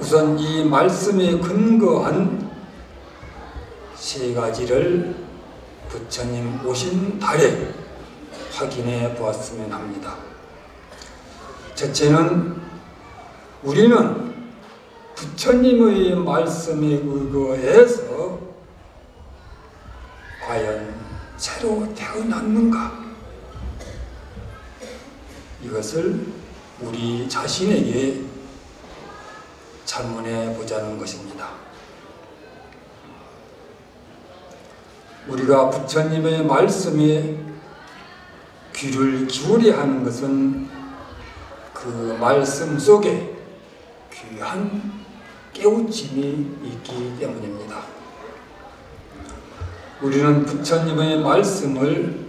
우선 이 말씀에 근거한 세 가지를 부처님 오신 달에 확인해 보았으면 합니다. 첫째는 우리는 부처님의 말씀에 의거해서 과연 새로 태어났는가? 이것을 우리 자신에게 자문해 보자는 것입니다. 우리가 부처님의 말씀에 귀를 기울여야 하는 것은 그 말씀 속에 귀한 깨우침이 있기 때문입니다. 우리는 부처님의 말씀을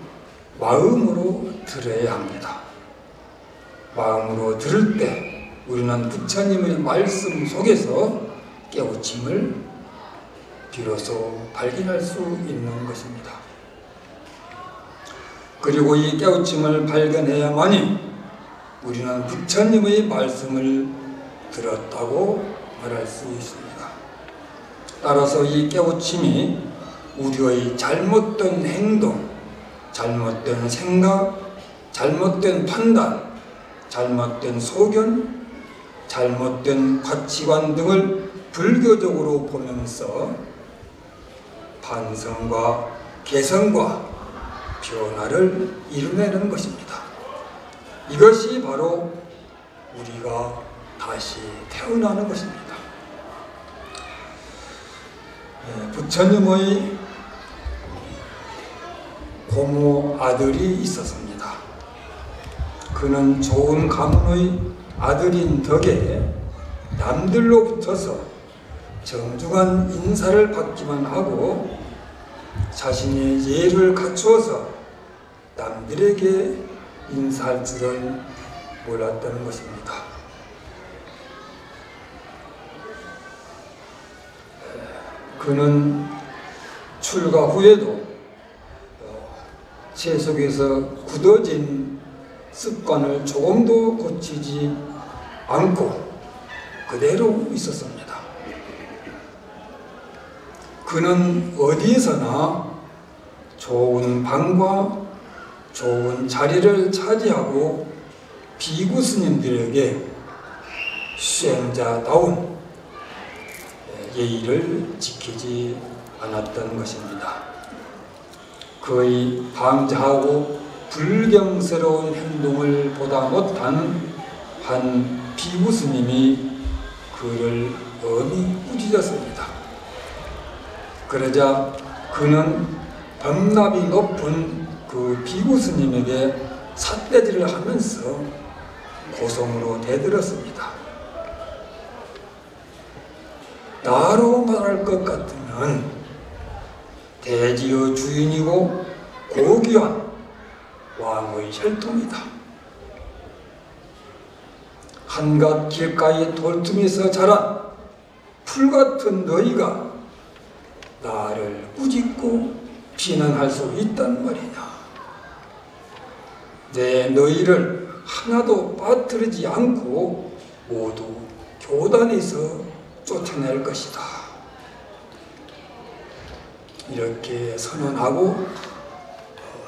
마음으로 들어야 합니다. 마음으로 들을 때 우리는 부처님의 말씀 속에서 깨우침을 비로소 발견할 수 있는 것입니다. 그리고 이 깨우침을 발견해야만이 우리는 부처님의 말씀을 들었다고 말할 수 있습니다. 따라서 이 깨우침이 우리의 잘못된 행동, 잘못된 생각, 잘못된 판단, 잘못된 소견, 잘못된 가치관 등을 불교적으로 보면서 반성과 개선과 변화를 이루내는 것입니다. 이것이 바로 우리가 다시 태어나는 것입니다. 부처님의 고모 아들이 있었습니다. 그는 좋은 가문의 아들인 덕에 남들로부터서 정중한 인사를 받기만 하고 자신의 예를 갖추어서 남들에게 인사할 줄은 몰랐다는 것입니다. 그는 출가 후에도 제 속에서 굳어진 습관을 조금도 고치지 않고 그대로 있었습니다. 그는 어디에서나 좋은 방과 좋은 자리를 차지하고 비구 스님들에게 수행자다운 예의를 지키지 않았던 것입니다. 그의 방자하고 불경스러운 행동을 보다 못한 한 비구 스님이 그를 엄히 꾸짖었습니다. 그러자 그는 법납이 높은 그 비구 스님에게 삿대질을 하면서 고성으로 대들었습니다. 나로 말할 것 같으면 대지의 주인이고 고귀한 왕의 혈통이다. 한갓 길가의 돌틈에서 자란 풀같은 너희가 나를 꾸짖고 비난할 수 있단 말이냐. 내 너희를 하나도 빠뜨리지 않고 모두 교단에서 쫓아낼 것이다. 이렇게 선언하고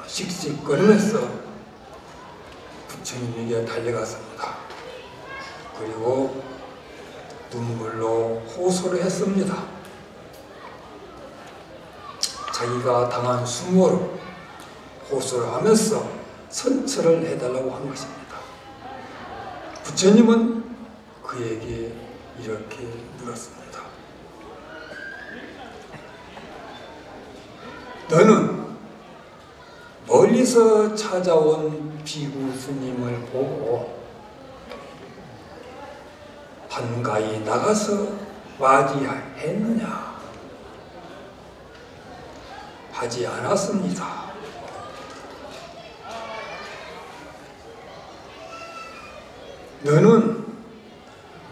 씩씩거리면서 부처님에게 달려갔습니다. 그리고 눈물로 호소를 했습니다. 자기가 당한 수모로 호소를 하면서 선처를 해달라고 한 것입니다. 부처님은 그에게 이렇게 물었습니다. 너는 멀리서 찾아온 비구 스님을 보고 한가히 나가서 맞이했느냐? 하지 않았습니다. 너는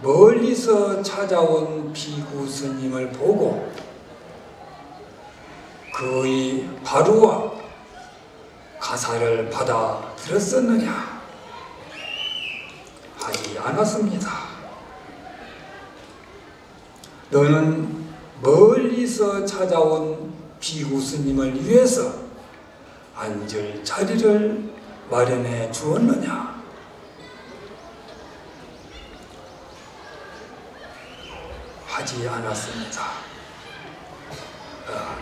멀리서 찾아온 비구 스님을 보고 그의 바루와 가사를 받아 들었었느냐? 하지 않았습니다. 너는 멀리서 찾아온 비구 스님을 위해서 앉을 자리를 마련해 주었느냐? 하지 않았습니다.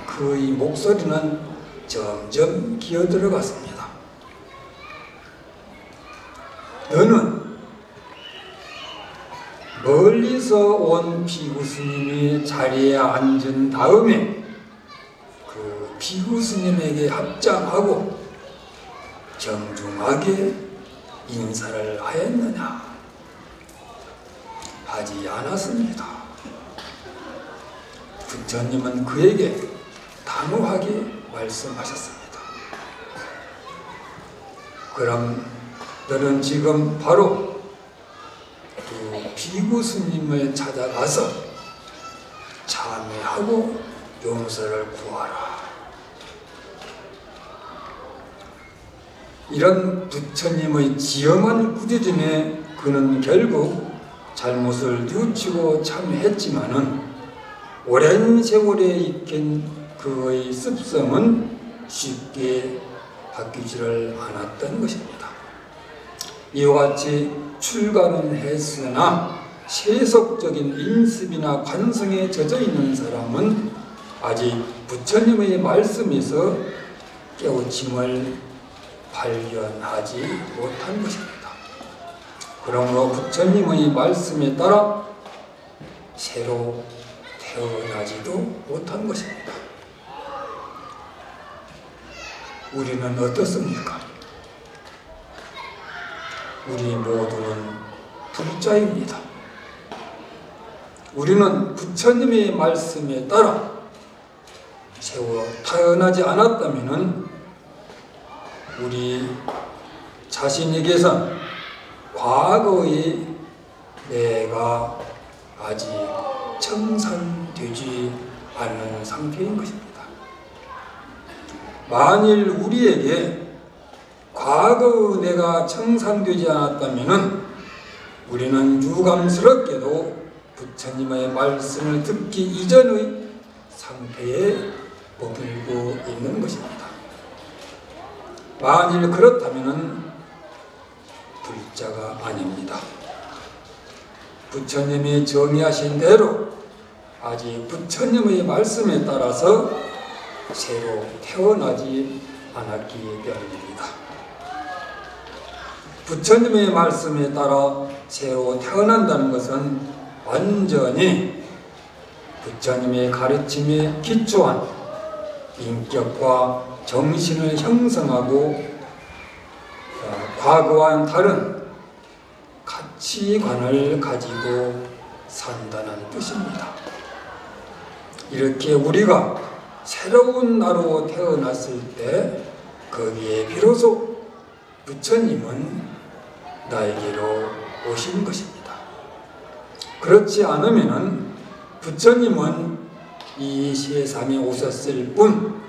그의 목소리는 점점 기어들어갔습니다. 너는 멀리서 온 비구 스님이 자리에 앉은 다음에 그 비구 스님에게 합장하고 정중하게 인사를 하였느냐? 하지 않았습니다. 부처님은 그에게 단호하게 말씀하셨습니다. 그럼 너는 지금 바로 그 비구 스님을 찾아가서 참회하고 용서를 구하라. 이런 부처님의 지엄한 꾸짖음에 그는 결국 잘못을 뉘우치고 참회했지만은 오랜 세월에 익힌 그의 습성은 쉽게 바뀌지를 않았던 것입니다. 이와 같이 출가는 했으나 세속적인 인습이나 관성에 젖어 있는 사람은 아직 부처님의 말씀에서 깨우침을 발견하지 못한 것입니다. 그러므로 부처님의 말씀에 따라 새로 태어나지도 못한 것입니다. 우리는 어떻습니까? 우리 모두는 불자입니다. 우리는 부처님의 말씀에 따라 새로 태어나지 않았다면 우리 자신에게선 과거의 내가 아직 청산되지 않는 상태인 것입니다. 만일 우리에게 과거의 내가 청산되지 않았다면 우리는 유감스럽게도 부처님의 말씀을 듣기 이전의 상태에 머물고 있는 것입니다. 만일 그렇다면 불자가 아닙니다. 부처님이 정의하신 대로 아직 부처님의 말씀에 따라서 새로 태어나지 않았기 때문입니다. 부처님의 말씀에 따라 새로 태어난다는 것은 완전히 부처님의 가르침에 기초한 인격과 정신을 형성하고 과거와는 다른 가치관을 가지고 산다는 뜻입니다. 이렇게 우리가 새로운 나로 태어났을 때 거기에 비로소 부처님은 나에게로 오신 것입니다. 그렇지 않으면 부처님은 이 세상에 오셨을 뿐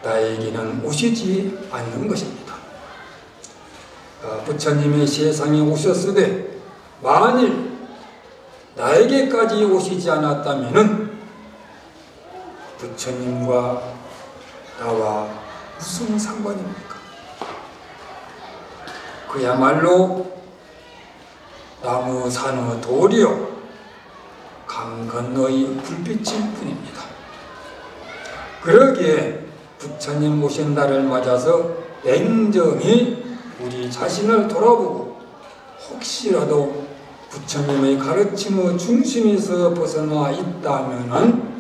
나에게는 오시지 않는 것입니다. 부처님이 세상에 오셨으되 만일 나에게까지 오시지 않았다면 부처님과 나와 무슨 상관입니까? 그야말로 나무 산의 돌이요 강 건너의 불빛일 뿐입니다. 그러기에 부처님 오신 날을 맞아서 냉정히 우리 자신을 돌아보고 혹시라도 부처님의 가르침의 중심에서 벗어나 있다면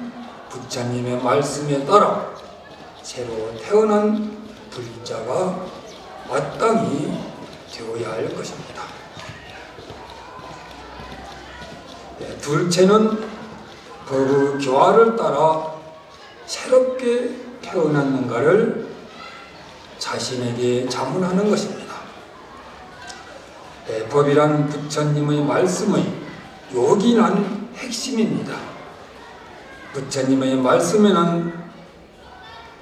부처님의 말씀에 따라 새로 태어난 불자가 마땅히 되어야 할 것입니다. 둘째는 법의 교화를 따라 새롭게 태어났는가를 자신에게 자문하는 것입니다. 법이란 부처님의 말씀의 요긴한 핵심입니다. 부처님의 말씀에는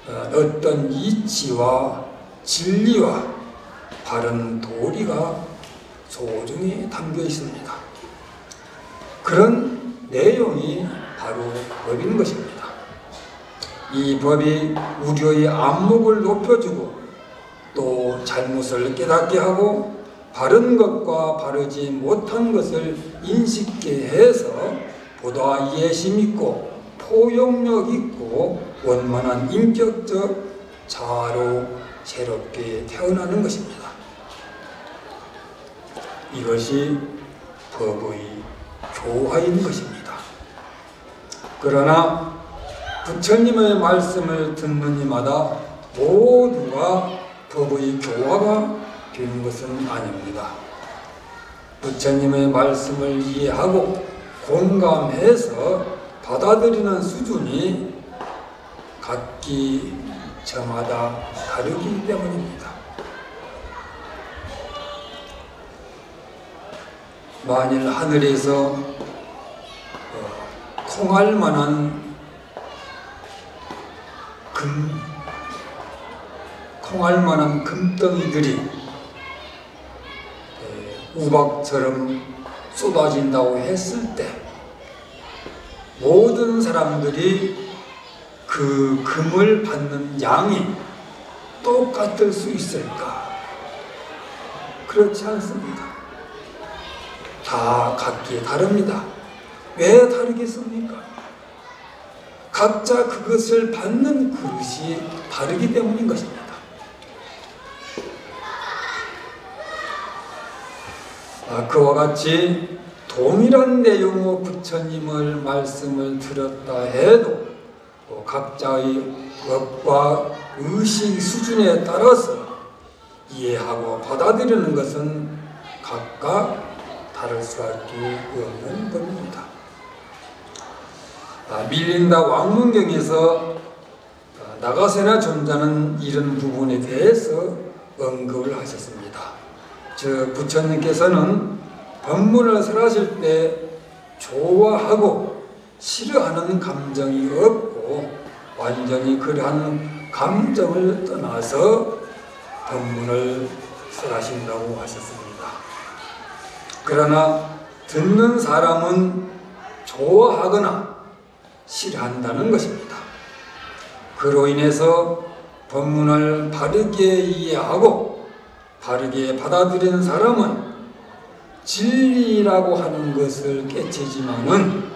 어떤 이치와 진리와 바른 도리가 소중히 담겨 있습니다. 그런 내용이 바로 법인 것입니다. 이 법이 우리의 안목을 높여주고 또 잘못을 깨닫게 하고 바른 것과 바르지 못한 것을 인식케 해서 보다 이해심 있고 포용력 있고 원만한 인격적 자아로 새롭게 태어나는 것입니다. 이것이 법의 교화인 것입니다. 그러나 부처님의 말씀을 듣는 이마다 모두가 법의 교화가 되는 것은 아닙니다. 부처님의 말씀을 이해하고 공감해서 받아들이는 수준이 각기 저마다 다르기 때문입니다. 만일 하늘에서 콩알만한 금덩이들이 우박처럼 쏟아진다고 했을 때 모든 사람들이 그 금을 받는 양이 똑같을 수 있을까? 그렇지 않습니다. 다 각기 다릅니다. 왜 다르겠습니까? 각자 그것을 받는 그릇이 다르기 때문인 것입니다. 그와 같이 동일한 내용의 부처님의 말씀을 들었다 해도 각자의 법과 의식 수준에 따라서 이해하고 받아들이는 것은 각각 다를 수밖에 없는 법입니다. 밀린다 왕문경에서 나가세나 존자는 이런 부분에 대해서 언급을 하셨습니다. 즉 부처님께서는 법문을 설하실 때 좋아하고 싫어하는 감정이 없고 완전히 그러한 감정을 떠나서 법문을 설하신다고 하셨습니다. 그러나 듣는 사람은 좋아하거나 싫어한다는 것입니다. 그로 인해서 법문을 바르게 이해하고 바르게 받아들이는 사람은 진리라고 하는 것을 깨치지만은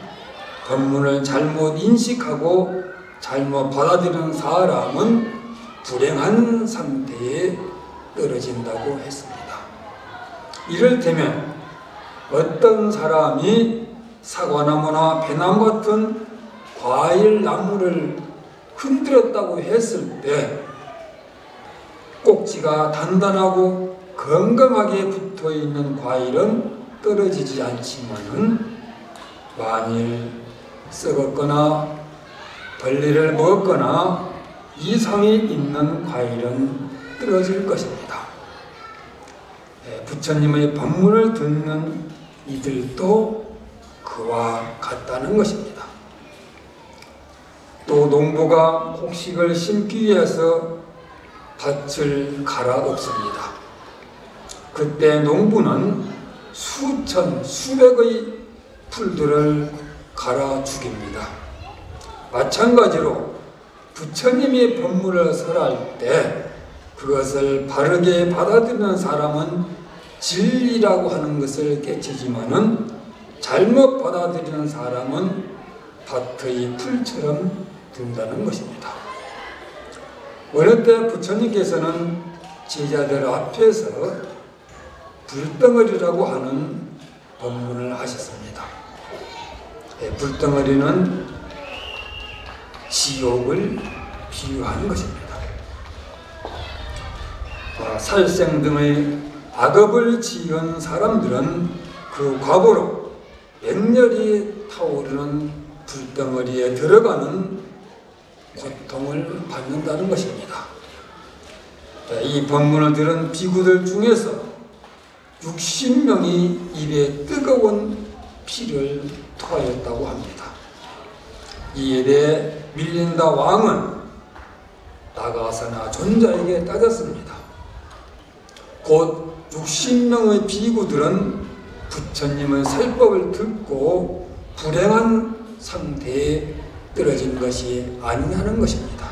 법문을 잘못 인식하고 잘못 받아들이는 사람은 불행한 상태에 떨어진다고 했습니다. 이를테면 어떤 사람이 사과나무나 배나무 같은 과일 나무를 흔들었다고 했을 때 꼭지가 단단하고 건강하게 붙어있는 과일은 떨어지지 않지만은 만일 썩었거나 벌레를 먹었거나 이상이 있는 과일은 떨어질 것입니다. 부처님의 법문을 듣는 이들도 그와 같다는 것입니다. 또 농부가 곡식을 심기 위해서 밭을 갈아엎습니다. 그때 농부는 수천, 수백의 풀들을 갈아 죽입니다. 마찬가지로 부처님이 법문을 설할 때 그것을 바르게 받아들이는 사람은 진리라고 하는 것을 깨치지만은 잘못 받아들이는 사람은 밭의 풀처럼 된다는 것입니다. 어느 때 부처님께서는 제자들 앞에서 불덩어리라고 하는 법문을 하셨습니다. 불덩어리는 지옥을 비유하는 것입니다. 살생 등의 악업을 지은 사람들은 그 과보로 맹렬히 타오르는 불덩어리에 들어가는 고통을 받는다는 것입니다. 이 법문을 들은 비구들 중에서 60명이 입에 뜨거운 피를 토하였다고 합니다. 이에 대해 밀린다 왕은 나가사나 존자에게 따졌습니다. 곧 60명의 비구들은 부처님의 설법을 듣고 불행한 상태에 떨어진 것이 아니냐는 것입니다.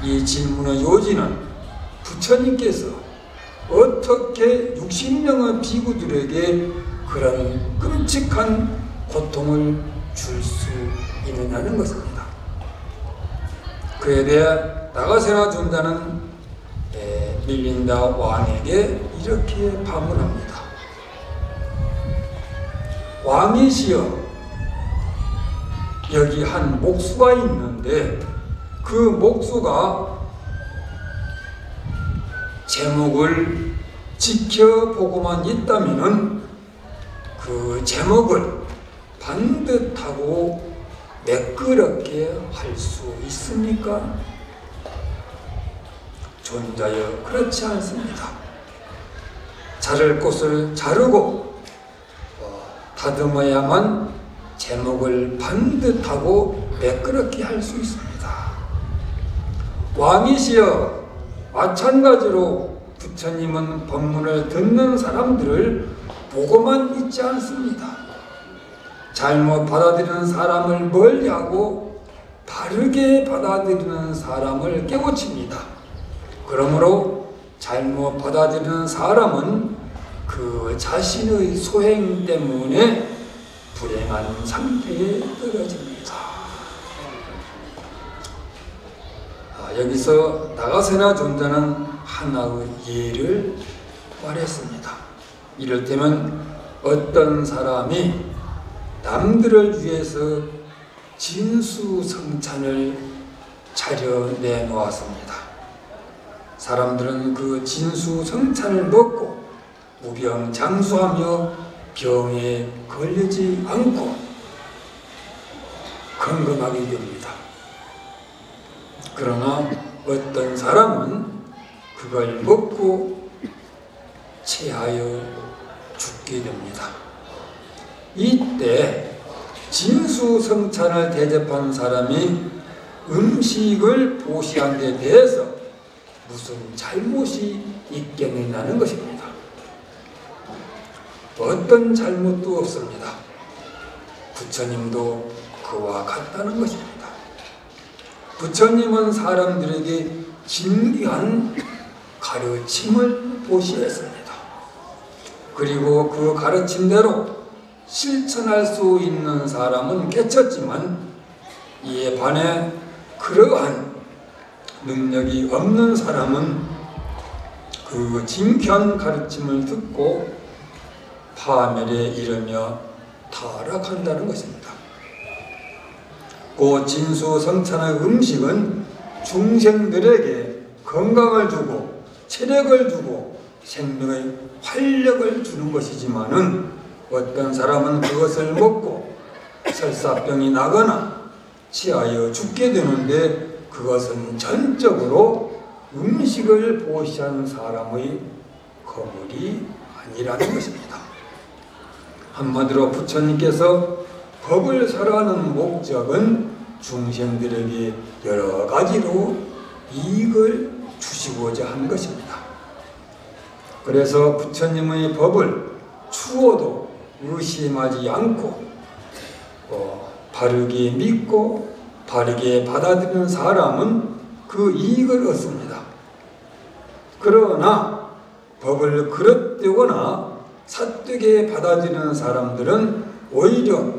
이 질문의 요지는 부처님께서 어떻게 60명의 비구들에게 그런 끔찍한 고통을 줄 수 있느냐는 것입니다. 그에 대해 나가세나 존자는 밀린다 왕에게 이렇게 반문합니다. 왕이시여, 여기 한 목수가 있는데 그 목수가 제목을 지켜보고만 있다면은 그 제목을 반듯하고 매끄럽게 할 수 있습니까? 존자여, 그렇지 않습니다. 자를 곳을 자르고 다듬어야만 제목을 반듯하고 매끄럽게 할 수 있습니다. 왕이시여, 마찬가지로 부처님은 법문을 듣는 사람들을 보고만 있지 않습니다. 잘못 받아들이는 사람을 멀리하고 바르게 받아들이는 사람을 깨우칩니다. 그러므로 잘못 받아들이는 사람은 그 자신의 소행 때문에 불행한 상태에 떨어집니다. 여기서 나가세나 존자는 하나의 예를 말했습니다. 이를테면 어떤 사람이 남들을 위해서 진수성찬을 차려내 놓았습니다. 사람들은 그 진수성찬을 먹고 무병장수하며 병에 걸리지 않고 건강하게 됩니다. 그러나 어떤 사람은 그걸 먹고 체하여 죽게 됩니다. 이때 진수성찬을 대접한 사람이 음식을 보시한 데 대해서 무슨 잘못이 있겠느냐는 것입니다. 어떤 잘못도 없습니다. 부처님도 그와 같다는 것입니다. 부처님은 사람들에게 진리한 가르침을 보시했습니다. 그리고 그 가르침대로 실천할 수 있는 사람은 깨쳤지만 이에 반해 그러한 능력이 없는 사람은 그 진귀한 가르침을 듣고 파멸에 이르며 타락한다는 것입니다. 그 진수성찬의 음식은 중생들에게 건강을 주고 체력을 주고 생명의 활력을 주는 것이지만은 어떤 사람은 그것을 먹고 설사병이 나거나 취하여 죽게 되는데 그것은 전적으로 음식을 보시한 사람의 거물이 아니라는 것입니다. 한마디로 부처님께서 법을 설하는 목적은 중생들에게 여러 가지로 이익을 주시고자 한 것입니다. 그래서 부처님의 법을 추워도 의심하지 않고 바르게 믿고 바르게 받아들이는 사람은 그 이익을 얻습니다. 그러나 법을 그릇되거나 사뜨게 받아들이는 사람들은 오히려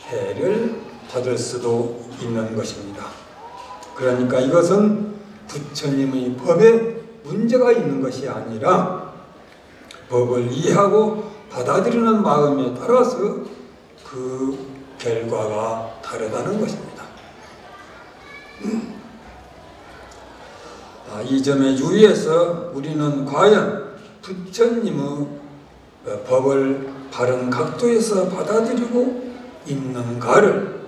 해를 받을 수도 있는 것입니다. 그러니까 이것은 부처님의 법에 문제가 있는 것이 아니라 법을 이해하고 받아들이는 마음에 따라서 그 결과가 다르다는 것입니다. 이 점에 유의해서 우리는 과연 부처님의 법을 바른 각도에서 받아들이고 있는가를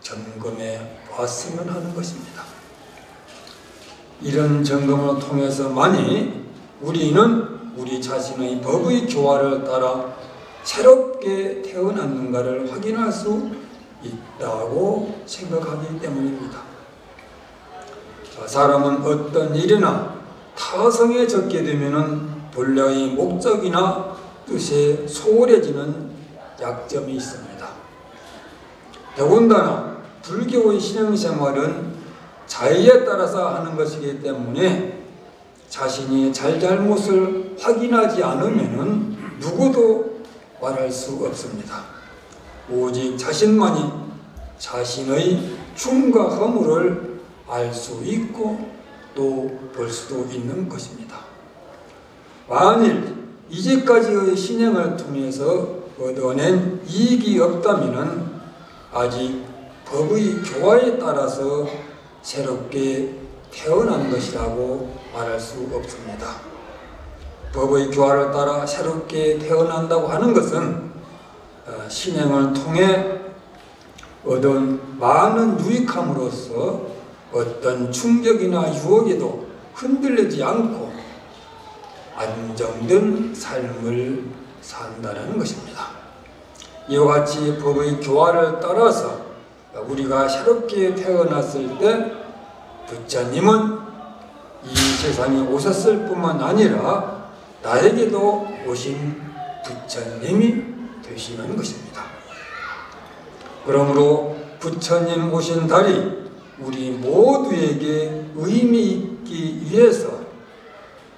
점검해 봤으면 하는 것입니다. 이런 점검을 통해서만이 우리는 우리 자신의 법의 교화를 따라 새롭게 태어났는가를 확인할 수 있다고 생각하기 때문입니다. 사람은 어떤 일이나 타성에 적게 되면 본래의 목적이나 뜻에 소홀해지는 약점이 있습니다. 더군다나 불교의 신앙생활은 자의에 따라서 하는 것이기 때문에 자신이 잘잘못을 확인하지 않으면 누구도 말할 수 없습니다. 오직 자신만이 자신의 춤과 허물을 알 수 있고 또 볼 수도 있는 것입니다. 만일 이제까지의 신앙을 통해서 얻어낸 이익이 없다면 아직 법의 교화에 따라서 새롭게 태어난 것이라고 말할 수 없습니다. 법의 교화를 따라 새롭게 태어난다고 하는 것은 신앙을 통해 얻은 많은 유익함으로써 어떤 충격이나 유혹에도 흔들리지 않고 안정된 삶을 산다는 것입니다. 이와 같이 법의 교화를 따라서 우리가 새롭게 태어났을 때 부처님은 이 세상에 오셨을 뿐만 아니라 나에게도 오신 부처님이 되시는 것입니다. 그러므로 부처님 오신 달이 우리 모두에게 의미 있기 위해서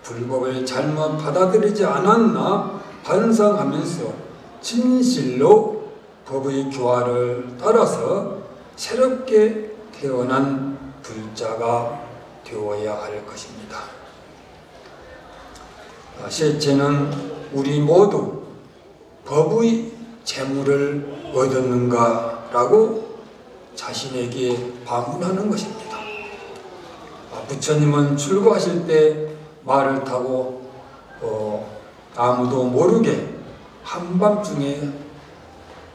불법을 잘못 받아들이지 않았나 반성하면서 진실로 법의 교화를 따라서 새롭게 태어난 불자가 되어야 할 것입니다. 셋째는 우리 모두 법의 재물을 얻었는가라고 자신에게 반문하는 것입니다. 부처님은 출가하실 때 말을 타고 아무도 모르게 한밤중에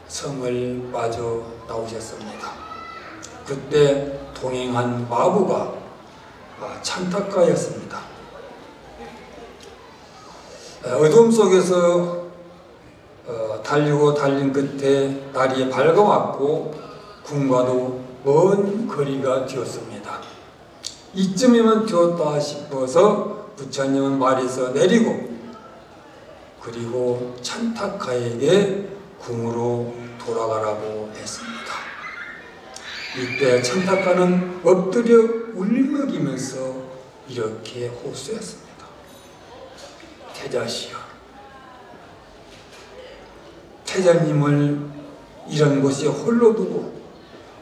성을 빠져 나오셨습니다. 그때 동행한 마부가 찬탁가였습니다. 어둠 속에서 달리고 달린 끝에 날이 밝아왔고 궁과도 먼 거리가 되었습니다. 이쯤이면 되었다 싶어서 부처님은 말에서 내리고 그리고 찬탁가에게 궁으로 돌아가라고 했습니다. 이때 찬탁가는 엎드려 울먹이면서 이렇게 호소했습니다. 태자시여, 태자님을 이런 곳에 홀로 두고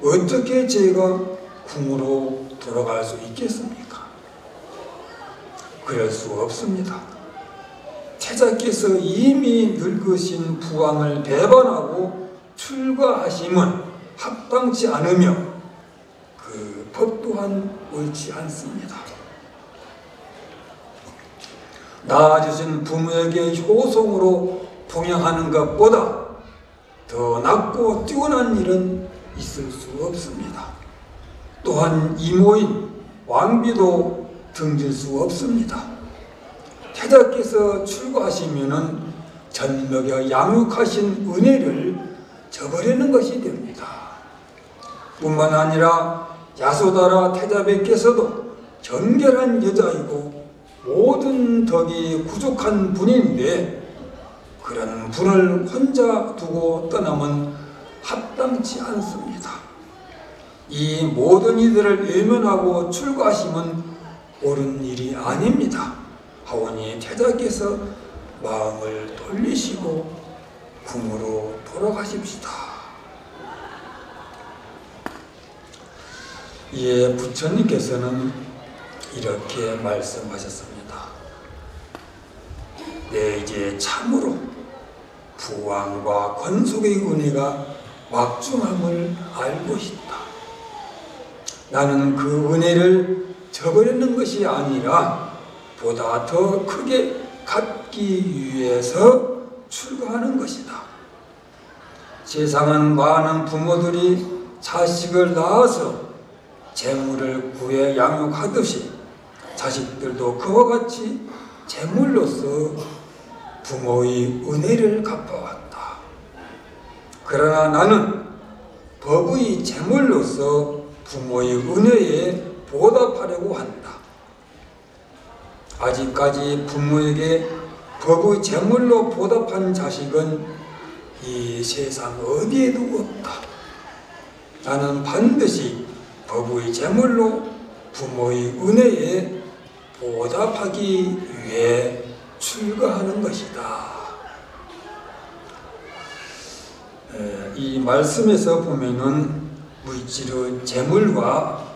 어떻게 제가 궁으로 돌아갈 수 있겠습니까? 그럴 수 없습니다. 태자께서 이미 늙으신 부왕을 배반하고 출가하심은 합당치 않으며 그 법 또한 옳지 않습니다. 낳아주신 부모에게 효성으로 동행하는 것보다 더 낫고 뛰어난 일은 있을 수 없습니다. 또한 이모인 왕비도 등질 수 없습니다. 태자께서 출가하시면은 전력에 양육하신 은혜를 저버리는 것이 됩니다. 뿐만 아니라 야소다라 태자배께서도 정결한 여자이고 모든 덕이 부족한 분인데 그런 분을 혼자 두고 떠나면 합당치 않습니다. 이 모든 이들을 외면하고 출가하심은 옳은 일이 아닙니다. 하오니 태자께서 마음을 돌리시고 궁으로 돌아가십시다. 이에 부처님께서는 이렇게 말씀하셨습니다. 내 이제 참으로 부왕과 권속의 은혜가 막중함을 알고 있다. 나는 그 은혜를 저버리는 것이 아니라 보다 더 크게 갚기 위해서 출가하는 것이다. 세상은 많은 부모들이 자식을 낳아서 재물을 구해 양육하듯이 자식들도 그와 같이 재물로서 부모의 은혜를 갚아왔다. 그러나 나는 법의 재물로서 부모의 은혜에 보답하려고 한다. 아직까지 부모에게 법의 재물로 보답한 자식은 이 세상 어디에도 없다. 나는 반드시 법의 제물로 부모의 은혜에 보답하기 위해 출가하는 것이다. 이 말씀에서 보면은 물질의 제물과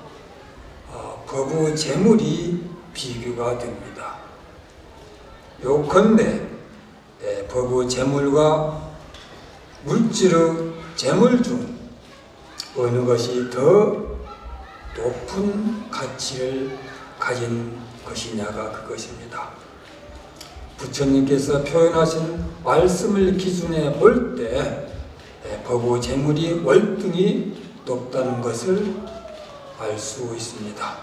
법의 제물이 비교가 됩니다. 요컨대 법의 제물과 물질의 제물 중 어느 것이 더 높은 가치를 가진 것이냐가 그것입니다. 부처님께서 표현하신 말씀을 기준에 볼 때 법의 제물이 월등히 높다는 것을 알 수 있습니다.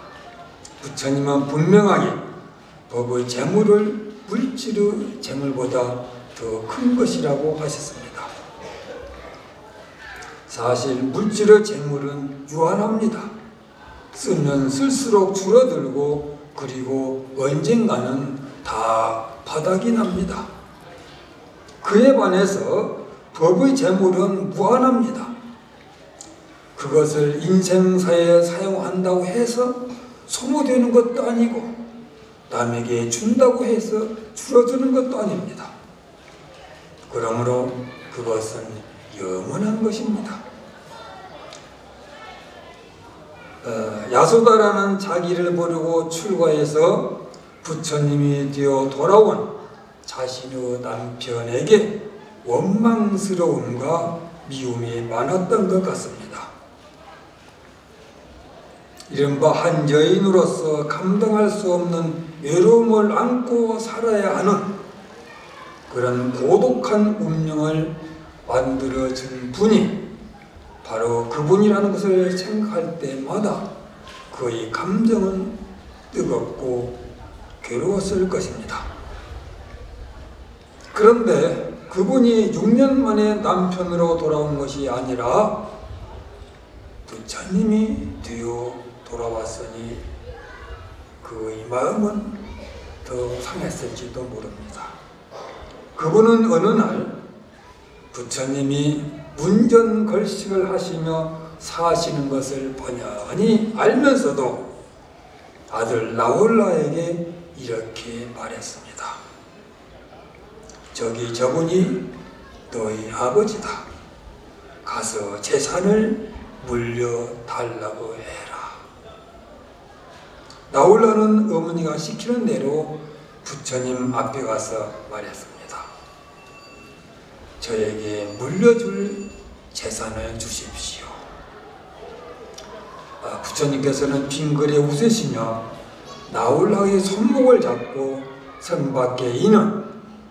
부처님은 분명하게 법의 제물을 물질의 제물보다 더 큰 것이라고 하셨습니다. 사실 물질의 제물은 유한합니다. 쓰면 쓸수록 줄어들고 그리고 언젠가는 다 바닥이 납니다. 그에 반해서 법의 제물은 무한합니다. 그것을 인생사에 사용한다고 해서 소모되는 것도 아니고 남에게 준다고 해서 줄어드는 것도 아닙니다. 그러므로 그것은 영원한 것입니다. 야소다라는 자기를 버리고 출가해서 부처님이 되어 돌아온 자신의 남편에게 원망스러움과 미움이 많았던 것 같습니다. 이른바 한 여인으로서 감당할 수 없는 외로움을 안고 살아야 하는 그런 고독한 운명을 만들어준 분이 바로 그분이라는 것을 생각할 때마다 그의 감정은 뜨겁고 괴로웠을 것입니다. 그런데 그분이 6년 만에 남편으로 돌아온 것이 아니라 부처님이 되어 돌아왔으니 그의 마음은 더 상했을지도 모릅니다. 그분은 어느 날 부처님이 문전걸식을 하시며 사시는 것을 번연히 알면서도 아들 나홀라에게 이렇게 말했습니다. 저분이 너희 아버지다. 가서 재산을 물려달라고 해라. 나홀라는 어머니가 시키는 대로 부처님 앞에 가서 말했습니다. 저에게 물려줄 재산을 주십시오. 부처님께서는 빙글에 웃으시며 나홀라의 손목을 잡고 성 밖에 이는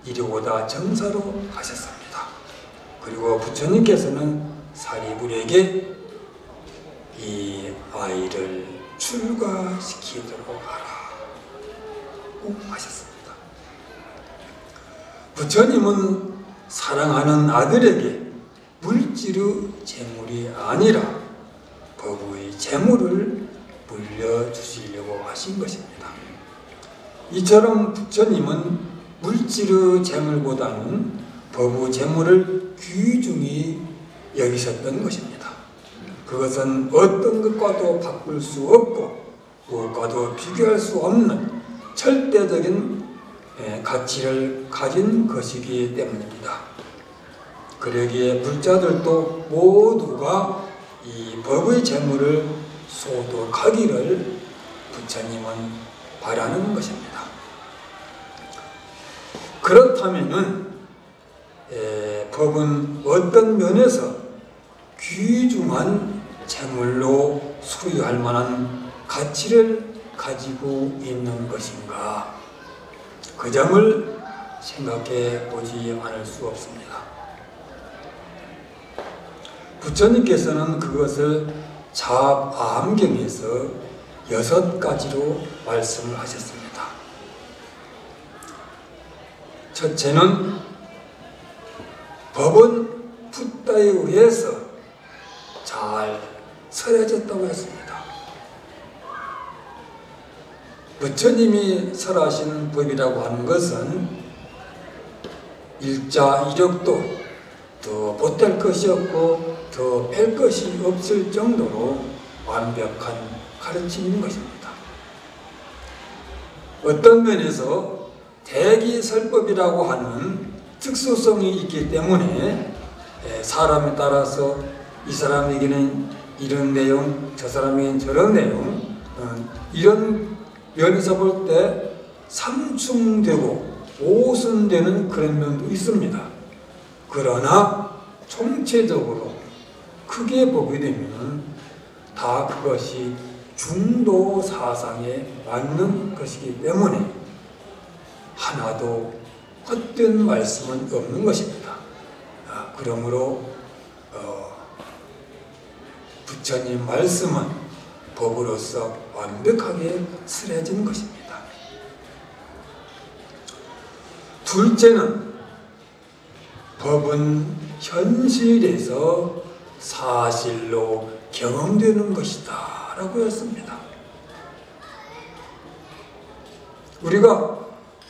이리오다 정사로 하셨습니다. 그리고 부처님께서는 사리불에게 이 아이를 출가시키도록 하라고 하셨습니다. 부처님은 사랑하는 아들에게 물질의 재물이 아니라 법의 재물을 물려주시려고 하신 것입니다. 이처럼 부처님은 물질의 재물보다는 법의 재물을 귀중히 여기셨던 것입니다. 그것은 어떤 것과도 바꿀 수 없고 무엇과도 비교할 수 없는 절대적인 가치를 가진 것이기 때문입니다. 그러기에 불자들도 모두가 이 법의 재물을 소독하기를 부처님은 바라는 것입니다. 그렇다면은 법은 어떤 면에서 귀중한 재물로 소유할 만한 가치를 가지고 있는 것인가? 그 점을 생각해 보지 않을 수 없습니다. 부처님께서는 그것을 자아함경에서 6가지로 말씀을 하셨습니다. 첫째는 법은 붓다에 의해서 잘 설해졌다고 했습니다. 부처님이 설하시는 법이라고 하는 것은 일자 이력도 더 보탤 것이 없고 더 뺄 것이 없을 정도로 완벽한 가르침인 것입니다. 어떤 면에서 대기설법이라고 하는 특수성이 있기 때문에 사람에 따라서 이 사람에게는 이런 내용, 저 사람에게는 저런 내용, 이런 면에서 볼 때 상충되고 오순되는 그런 면도 있습니다. 그러나 총체적으로 크게 보게 되면 다 그것이 중도 사상에 맞는 것이기 때문에 하나도 헛된 말씀은 없는 것입니다. 그러므로 부처님 말씀은 법으로서 완벽하게 스려진 것입니다. 둘째는 법은 현실에서 사실로 경험되는 것이다 라고 했습니다. 우리가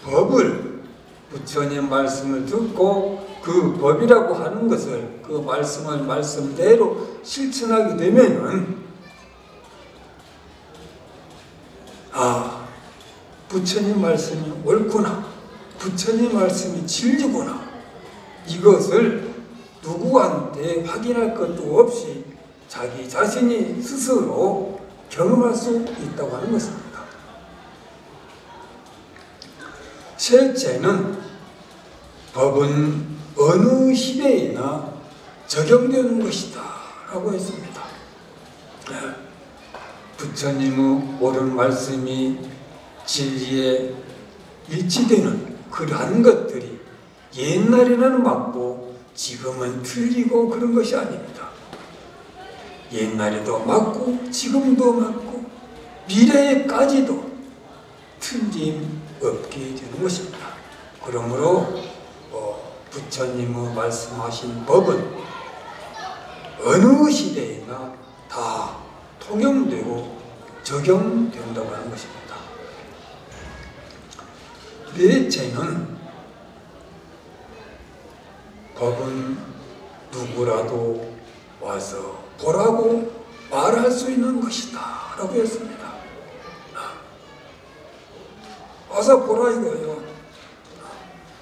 법을, 부처님 말씀을 듣고 그 법이라고 하는 것을, 그 말씀을 말씀대로 실천하게 되면은 부처님 말씀이 옳구나, 부처님 말씀이 진리구나, 이것을 누구한테 확인할 것도 없이 자기 자신이 스스로 경험할 수 있다고 하는 것입니다. 셋째는 법은 어느 시대에나 적용되는 것이다 라고 했습니다. 부처님의 옳은 말씀이 진리에 일치되는 그러한 것들이 옛날에는 맞고 지금은 틀리고 그런 것이 아닙니다. 옛날에도 맞고 지금도 맞고 미래에까지도 틀림없게 되는 것입니다. 그러므로 부처님의 말씀하신 법은 어느 시대에나 다 통용되고 적용된다고 하는 것입니다. 넷째는 법은 누구라도 와서 보라고 말할 수 있는 것이다 라고 했습니다. 와서 보라 이거예요.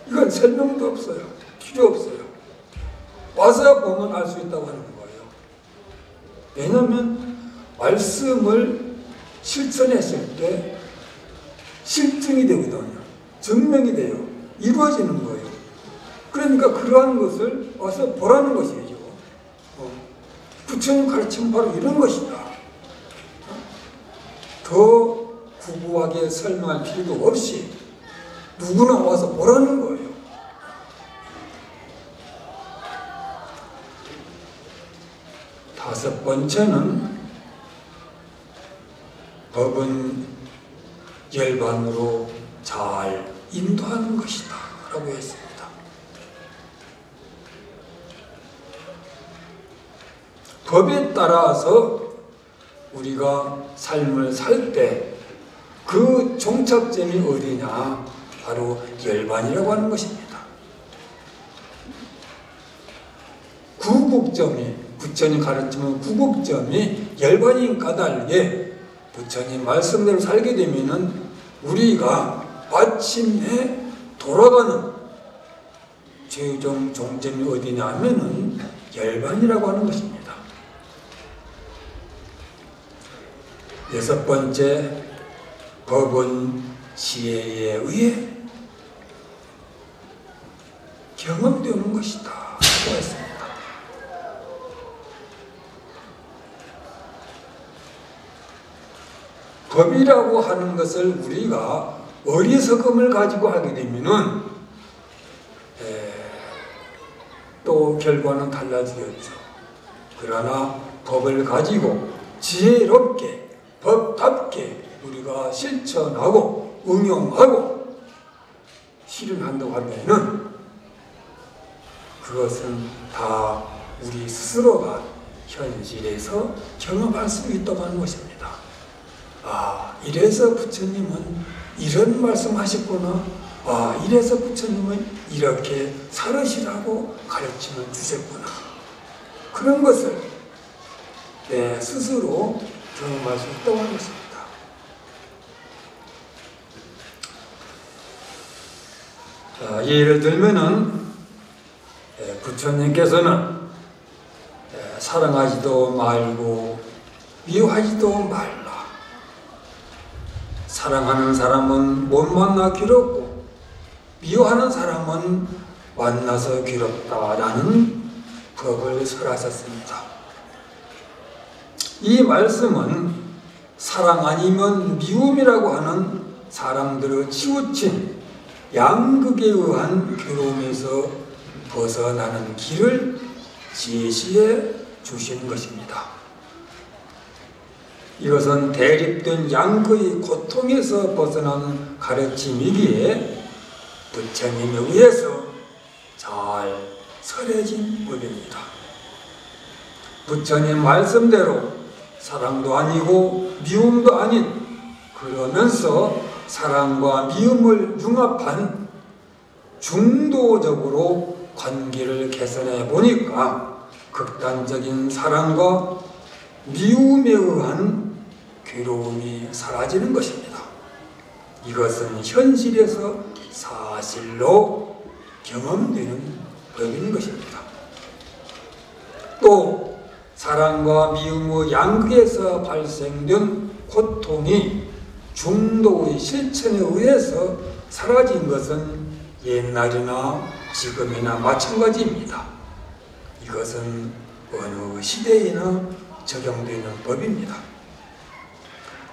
이건 설명도 없어요. 필요 없어요. 와서 보면 알 수 있다고 하는 거예요. 왜냐하면 말씀을 실천했을 때 실증이 되거든요. 증명이 돼요. 이루어지는 거예요. 그러니까 그러한 것을 와서 보라는 것이죠. 부처님 가르침은 바로 이런 것이다. 더 구구하게 설명할 필요도 없이 누구나 와서 보라는 거예요. 다섯 번째는 법은 열반으로 잘 인도하는 것이다 라고 했습니다. 법에 따라서 우리가 삶을 살 때 그 종착점이 어디냐? 바로 열반이라고 하는 것입니다. 구국점이, 부처님 가르치는 구국점이 열반인 까닭에 부처님 말씀대로 살게 되면은 우리가 마침내 돌아가는 최종 종점이 어디냐 하면은 열반이라고 하는 것입니다. 여섯 번째, 법은 지혜에 의해 경험되는 것이다 라고 했습니다. 법이라고 하는 것을 우리가 어리석음을 가지고 하게 되면은 또 결과는 달라지겠죠. 그러나 법을 가지고 지혜롭게 법답게 우리가 실천하고 응용하고 실현한다고 하면은 그것은 다 우리 스스로가 현실에서 경험할 수 있다고 하는 것입니다. 이래서 부처님은 이런 말씀하셨구나, 이래서 부처님은 이렇게 살으시라고 가르침을 주셨구나. 그런 것을 내 스스로 경험할 수 있다고 하겠습니다. 예를 들면은 부처님께서는 사랑하지도 말고 미워하지도 말라. 사랑하는 사람은 못 만나 괴롭고 미워하는 사람은 만나서 괴롭다라는 법을 설하셨습니다. 이 말씀은 사랑 아니면 미움이라고 하는 사람들을 치우친 양극에 의한 괴로움에서 벗어나는 길을 제시해 주신 것입니다. 이것은 대립된 양극의 고통에서 벗어나는 가르침이기에 부처님에 의해서 잘 설해진 법입니다. 부처님 말씀대로 사랑도 아니고 미움도 아닌, 그러면서 사랑과 미움을 융합한 중도적으로 관계를 개선해 보니까 극단적인 사랑과 미움에 의한 괴로움이 사라지는 것입니다. 이것은 현실에서 사실로 경험되는 법인 것입니다. 또 사랑과 미움의 양극에서 발생된 고통이 중도의 실천에 의해서 사라진 것은 옛날이나 지금이나 마찬가지입니다. 이것은 어느 시대에나 적용되는 법입니다.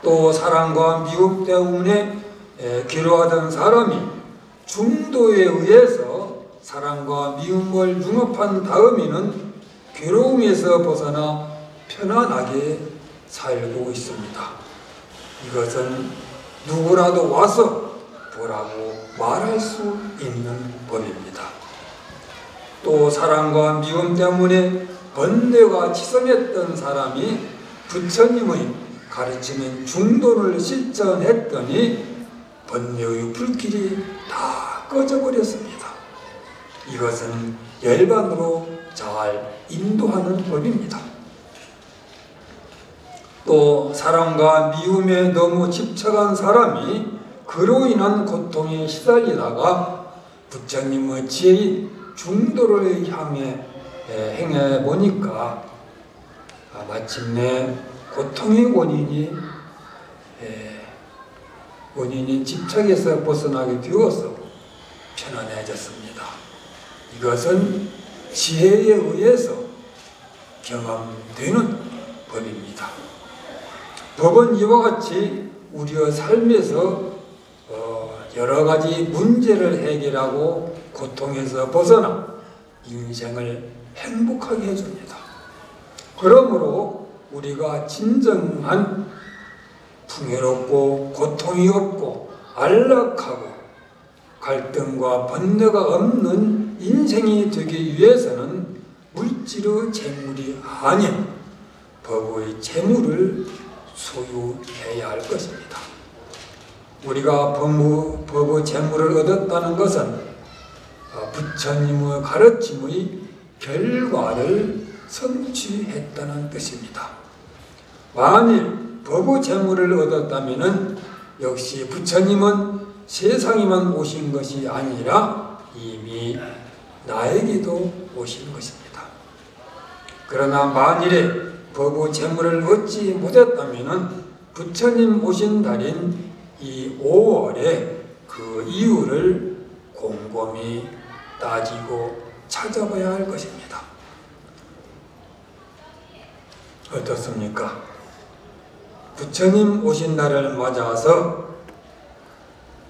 또 사랑과 미움 때문에 괴로워하던 사람이 중도에 의해서 사랑과 미움을 융합한 다음에는 괴로움에서 벗어나 편안하게 살고 있습니다. 이것은 누구라도 와서 보라고 말할 수 있는 법입니다. 또 사랑과 미움 때문에 번뇌가 치성했던 사람이 부처님의 가르치는 중도를 실천했더니 번뇌의 불길이 다 꺼져버렸습니다. 이것은 열반으로 잘 인도하는 법입니다. 또 사랑과 미움에 너무 집착한 사람이 그로 인한 고통에 시달리다가 부처님의 지혜인 중도를 향해 행해 보니까 마침내 고통의 원인인 집착에서 벗어나게 되어서 편안해졌습니다. 이것은 지혜에 의해서 경험되는 법입니다. 법은 이와 같이 우리의 삶에서 여러 가지 문제를 해결하고 고통에서 벗어나 인생을 행복하게 해줍니다. 그러므로 우리가 진정한 풍요롭고 고통이 없고 안락하고 갈등과 번뇌가 없는 인생이 되기 위해서는 물질의 재물이 아닌 법의 재물을 소유해야 할 것입니다. 우리가 법의 재물을 얻었다는 것은 부처님의 가르침의 결과를 성취했다는 뜻입니다. 만일 법의 재물을 얻었다면 역시 부처님은 세상에만 오신 것이 아니라 이미 나에게도 오신 것입니다. 그러나 만일에 법의 재물을 얻지 못했다면 부처님 오신 달인 이 5월에 그 이유를 곰곰이 따지고 찾아봐야 할 것입니다. 어떻습니까? 부처님 오신 날을 맞아서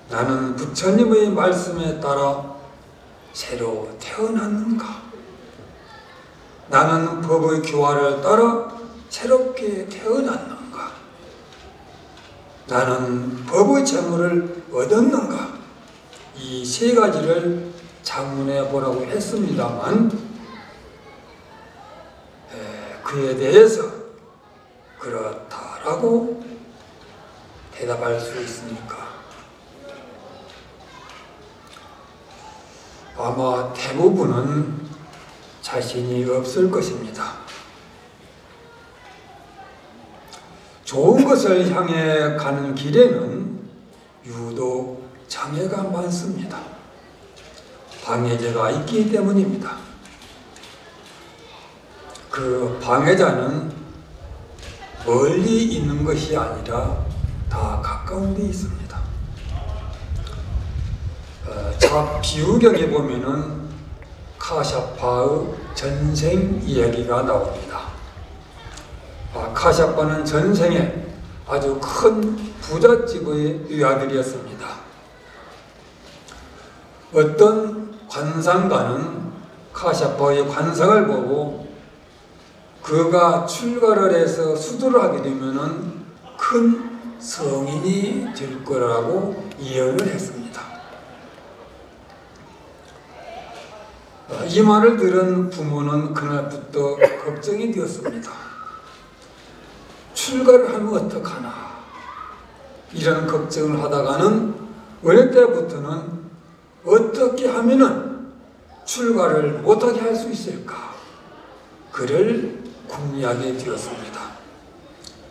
나는 부처님의 말씀에 따라 새로 태어났는가? 나는 법의 교화를 따라 새롭게 태어났는가? 나는 법의 재물을 얻었는가? 이 세 가지를 자문해 보라고 했습니다만 그에 대해서 그렇다라고 대답할 수 있습니까? 아마 대부분은 자신이 없을 것입니다. 좋은 것을 향해 가는 길에는 유독 장애가 많습니다. 방해자가 있기 때문입니다. 그 방해자는 멀리 있는 것이 아니라 다 가까운 데 있습니다. 비유경에 보면은 카샤파의 전생 이야기가 나옵니다. 카샤파는 전생에 아주 큰 부잣집의 유아들이었습니다. 어떤 관상가는 카샤파의 관상을 보고 그가 출가를 해서 수도를 하게 되면은 큰 성인이 될 거라고 예언을 했습니다. 이 말을 들은 부모는 그날부터 걱정이 되었습니다. 출가를 하면 어떡하나 이런 걱정을 하다가는 어느 때부터는 어떻게 하면은 출가를 못하게 할 수 있을까 그를 궁리하게 되었습니다.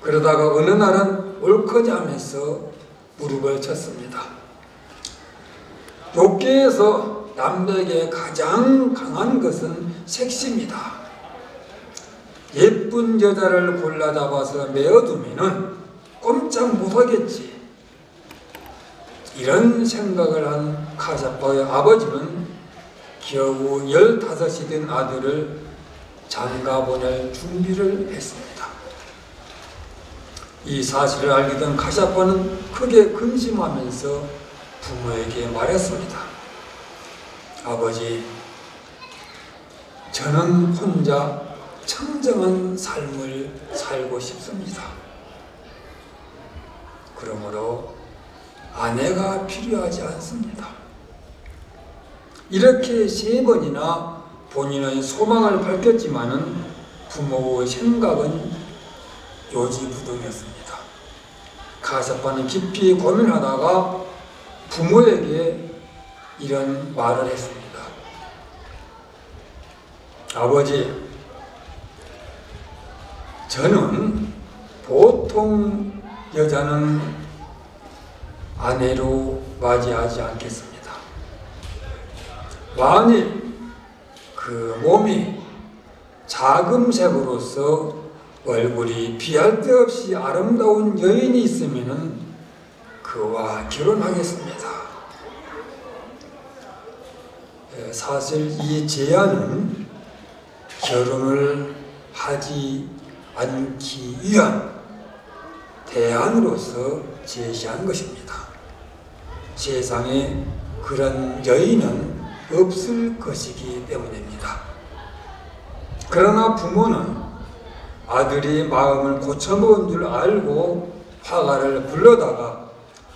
그러다가 어느 날은 옳거지하면서 무릎을 쳤습니다. 욕계에서 남백에 가장 강한 것은 색시입니다. 예쁜 여자를 골라 잡아서 메어두면은 꼼짝 못하겠지. 이런 생각을 한 카샤파의 아버지는 겨우 15이 된 아들을 장가보낼 준비를 했습니다. 이 사실을 알게 된 카샤파는 크게 근심하면서 부모에게 말했습니다. 아버지, 저는 혼자 청정한 삶을 살고 싶습니다. 그러므로 아내가 필요하지 않습니다. 이렇게 3번이나 본인의 소망을 밝혔지만은 부모의 생각은 요지부동이었습니다. 카샤파는 깊이 고민하다가 부모에게 이런 말을 했습니다. 아버지, 저는 보통 여자는 아내로 맞이하지 않겠습니다. 만일 그 몸이 자금색으로서 얼굴이 비할 데 없이 아름다운 여인이 있으면 그와 결혼하겠습니다. 사실 이 제안은 결혼을 하지 않기 위한 대안으로서 제시한 것입니다. 세상에 그런 여인은 없을 것이기 때문입니다. 그러나 부모는 아들이 마음을 고쳐먹은 줄 알고 화가를 불러다가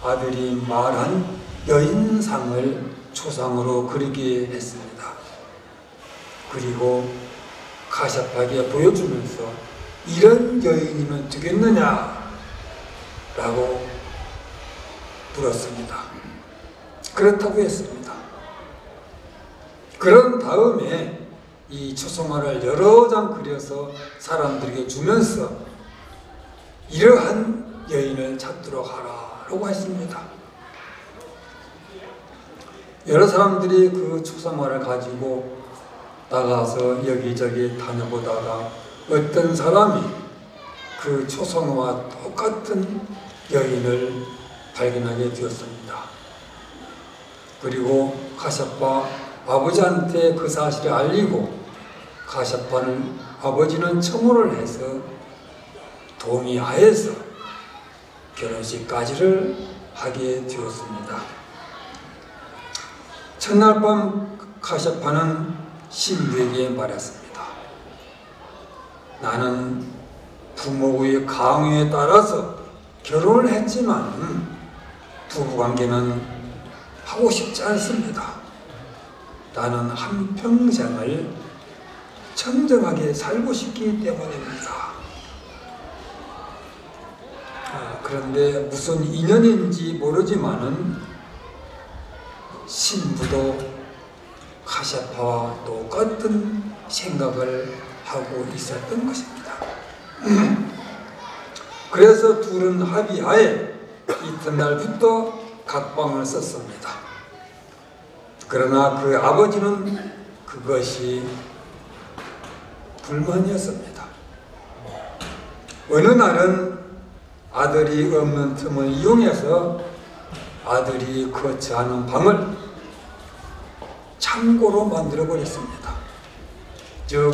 아들이 말한 여인상을 초상으로 그리게 했습니다. 그리고 카샤파에게 보여주면서 이런 여인이면 되겠느냐 라고 물었습니다. 그렇다고 했습니다. 그런 다음에 이 초상화를 여러 장 그려서 사람들에게 주면서 이러한 여인을 찾도록 하라고 했습니다. 여러 사람들이 그 초상화를 가지고 나가서 여기저기 다녀보다가 어떤 사람이 그 초상화와 똑같은 여인을 발견하게 되었습니다. 그리고 카샤파 아버지한테 그 사실을 알리고 카샤파는 아버지는 청혼을 해서 동의하여서 결혼식까지를 하게 되었습니다. 첫날 밤 카샤파는 신부에게 말했습니다. 나는 부모의 강요에 따라서 결혼을 했지만 부부관계는 하고 싶지 않습니다. 나는 한평생을 청정하게 살고 싶기 때문입니다. 그런데 무슨 인연인지 모르지만은 신부도 카샤파와 똑같은 생각을 하고 있었던 것입니다. 그래서 둘은 합의하에 이튿날부터 각방을 썼습니다. 그러나 그 아버지는 그것이 불만이었습니다. 어느 날은 아들이 없는 틈을 이용해서 아들이 거처하는 방을 창고로 만들어 버렸습니다. 즉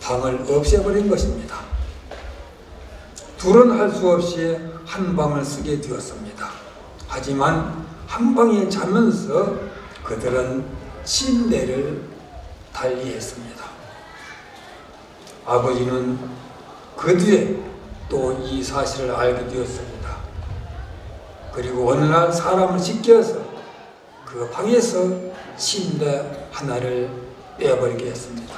방을 없애버린 것입니다. 둘은 할 수 없이 한 방을 쓰게 되었습니다. 하지만 한 방에 자면서 그들은 침대를 달리했습니다. 아버지는 그 뒤에 또 이 사실을 알게 되었습니다. 그리고 어느 날 사람을 시켜서 그 방에서 침대 하나를 빼버리게 했습니다.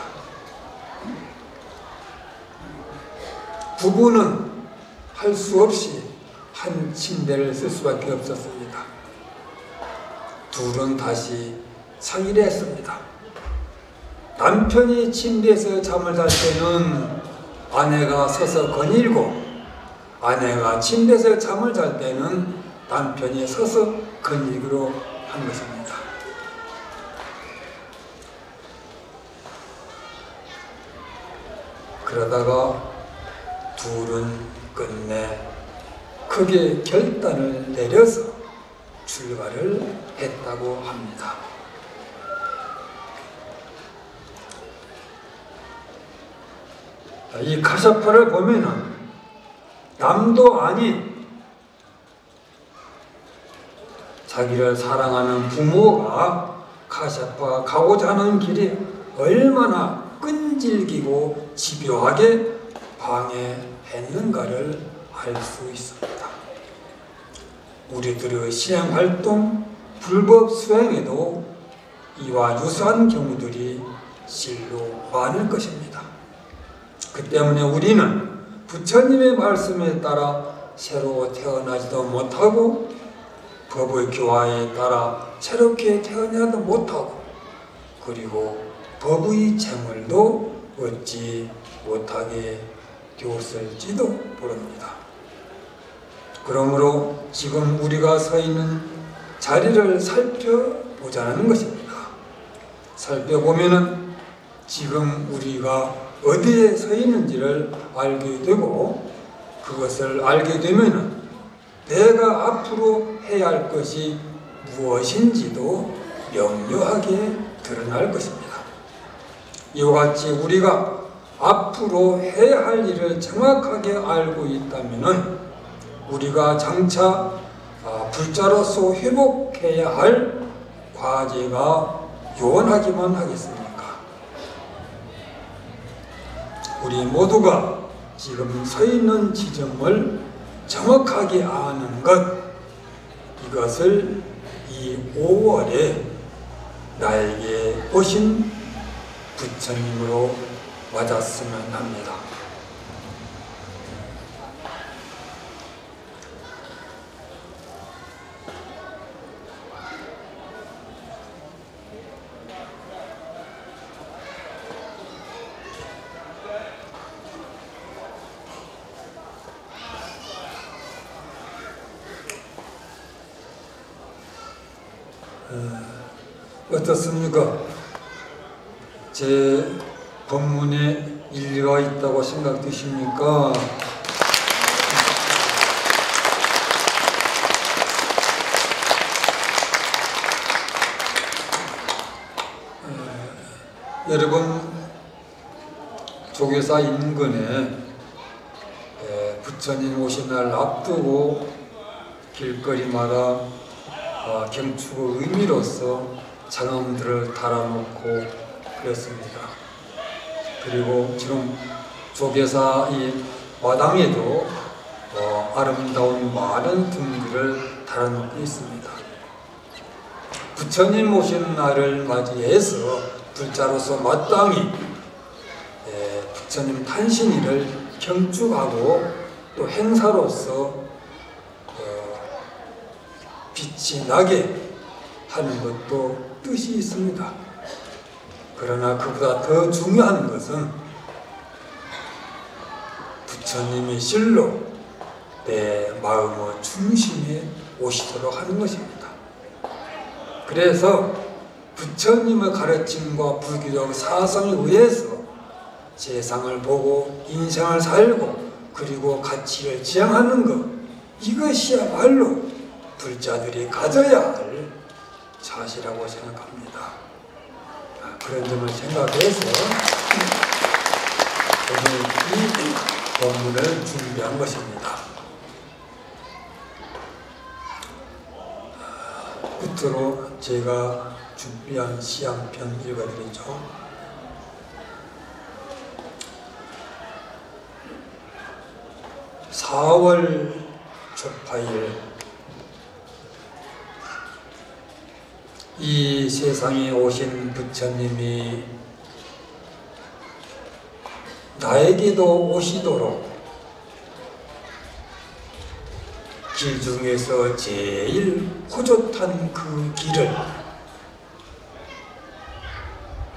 부부는 할 수 없이 한 침대를 쓸 수밖에 없었습니다. 둘은 다시 상의를 했습니다. 남편이 침대에서 잠을 잘 때는 아내가 서서 거닐고, 아내가 침대에서 잠을 잘 때는 남편이 서서 거닐기로 한 것입니다. 그러다가 둘은 끝내 크게 결단을 내려서 출발을 했다고 합니다. 이 카샤파를 보면은 남도 아닌 자기를 사랑하는 부모가 카샤파가 가고자 하는 길이 얼마나 끈질기고 집요하게 방해했는가를 알 수 있습니다. 우리들의 신앙활동, 불법 수행에도 이와 유사한 경우들이 실로 많을 것입니다. 그 때문에 우리는 부처님의 말씀에 따라 새로 태어나지도 못하고 법의 교화에 따라 새롭게 태어나도 못하고 그리고 법의 재물도 얻지 못하게 되었을지도 모릅니다. 그러므로 지금 우리가 서 있는 자리를 살펴보자는 것입니다. 살펴보면은 지금 우리가 어디에 서 있는지를 알게 되고 그것을 알게 되면은 내가 앞으로 해야 할 것이 무엇인지도 명료하게 드러날 것입니다. 이와 같이 우리가 앞으로 해야 할 일을 정확하게 알고 있다면은 우리가 장차 불자로서 회복해야 할 과제가 요원하기만 하겠습니까? 우리 모두가 지금 서 있는 지점을 정확하게 아는 것, 이것을 이 5월에 나에게 오신 부처님으로 맞았으면 합니다. 어떻습니까? 제 법문에 일리가 있다고 생각되십니까? 여러분, 조계사 인근에 부처님 오신 날 앞두고 길거리마다 경축의 의미로서 장엄들을 달아놓고 그랬습니다. 그리고 지금 조계사 이 마당에도 아름다운 많은 등들을 달아놓고 있습니다. 부처님 오시는 날을 맞이해서 불자로서 마땅히 부처님 탄신일을 경축하고 또 행사로서 빛이 나게 하는 것도 뜻이 있습니다. 그러나 그보다 더 중요한 것은 부처님이 실로 내 마음의 중심에 오시도록 하는 것입니다. 그래서 부처님의 가르침과 불교적 사상에 의해서 세상을 보고 인생을 살고 그리고 가치를 지향하는 것, 이것이야말로 불자들이 가져야 할 자세라고 생각합니다. 그런 점을 생각해서 오늘 이 본문을 준비한 것입니다. 끝으로 제가 준비한 시 한 편 읽어드리죠. 4월 초파일 이 세상에 오신 부처님이 나에게도 오시도록 길 중에서 제일 호젓한 그 길을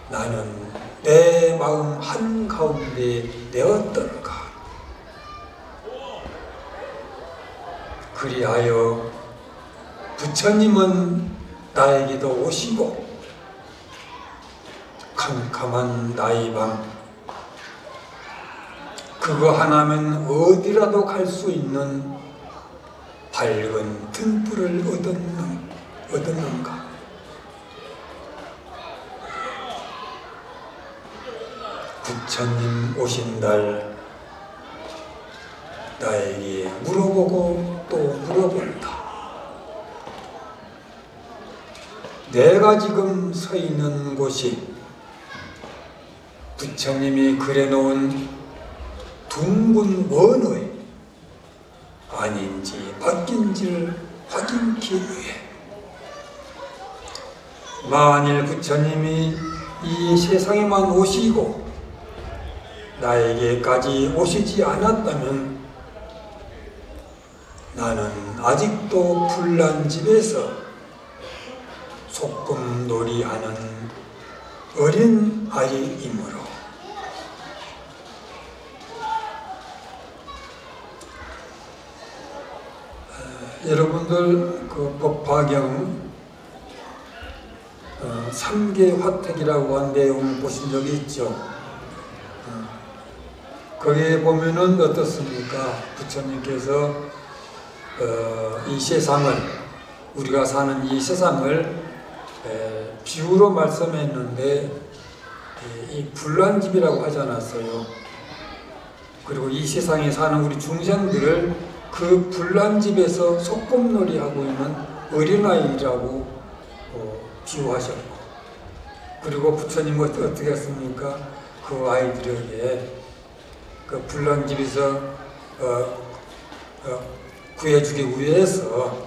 나는 내 마음 한가운데 내었던가. 그리하여 부처님은 나에게도 오시고 캄캄한 나의 밤 그거 하나면 어디라도 갈 수 있는 밝은 등불을 얻었는가. 부처님 오신 날 나에게 물어보고 또 물어본다. 내가 지금 서 있는 곳이 부처님이 그려놓은 둥근 원의 아닌지 바뀐지를 확인하기 위해 만일 부처님이 이 세상에만 오시고 나에게까지 오시지 않았다면 나는 아직도 불난집에서 소꿉놀이하는 어린 아이이므로 여러분들 그 법화경 3계 화택이라고 한 내용 보신 적이 있죠? 거기에 보면은 어떻습니까? 부처님께서 이 세상을, 우리가 사는 이 세상을 비유로 말씀했는데 이 불난집이라고 하지 않았어요. 그리고 이 세상에 사는 우리 중생들을 그 불난집에서 소꿉놀이하고 있는 어린아이라고 비유하셨고, 그리고 부처님은 어떻게 했습니까? 그 아이들에게 그 불난집에서 구해주기 위해서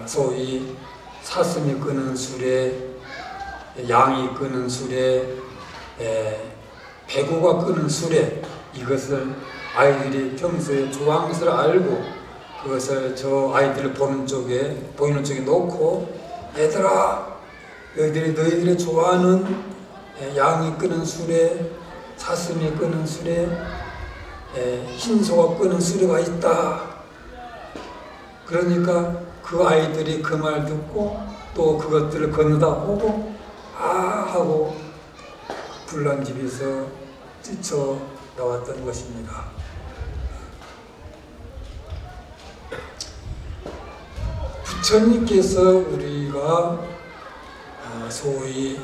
소위 사슴이 끄는 수레, 양이 끄는 수레, 배구가 끄는 수레, 이것을 아이들이 평소에 좋아하는 것을 알고 그것을 저 아이들을 보이는 쪽에 놓고, 얘들아, 너희들이 좋아하는 양이 끄는 수레, 사슴이 끄는 수레, 흰소가 끄는 수레가 있다. 그러니까 그 아이들이 그 말 듣고 또 그것들을 건너다 보고 하고 불난집에서 뛰쳐 나왔던 것입니다. 부처님께서 우리가 소위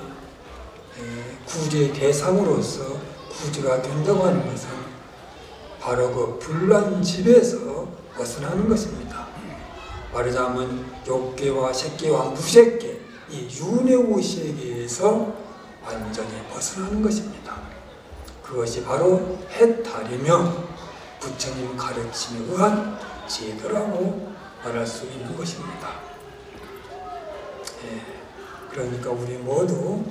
구제 대상으로서 구제가 된다고 하는 것은 바로 그 불난집에서 벗어나는 것입니다. 말하자면 욕계와 색계와 무색계, 이 윤회오세계에서 완전히 벗어나는 것입니다. 그것이 바로 해탈이며 부처님 가르침에 의한 제도라고 말할 수 있는 것입니다. 그러니까 우리 모두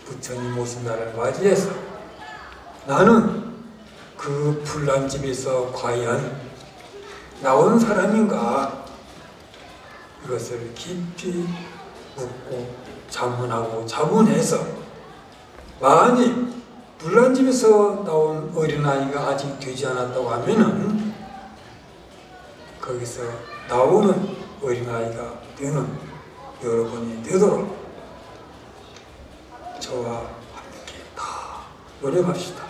부처님 오신 날을 맞이해서 나는 그 불난집에서 과연 나온 사람인가, 이것을 깊이 묻고 자문하고 자문해서, 만약 불난 집에서 나온 어린아이가 아직 되지 않았다고 하면은 거기서 나오는 어린아이가 되는 여러분이 되도록 저와 함께 다 노력합시다.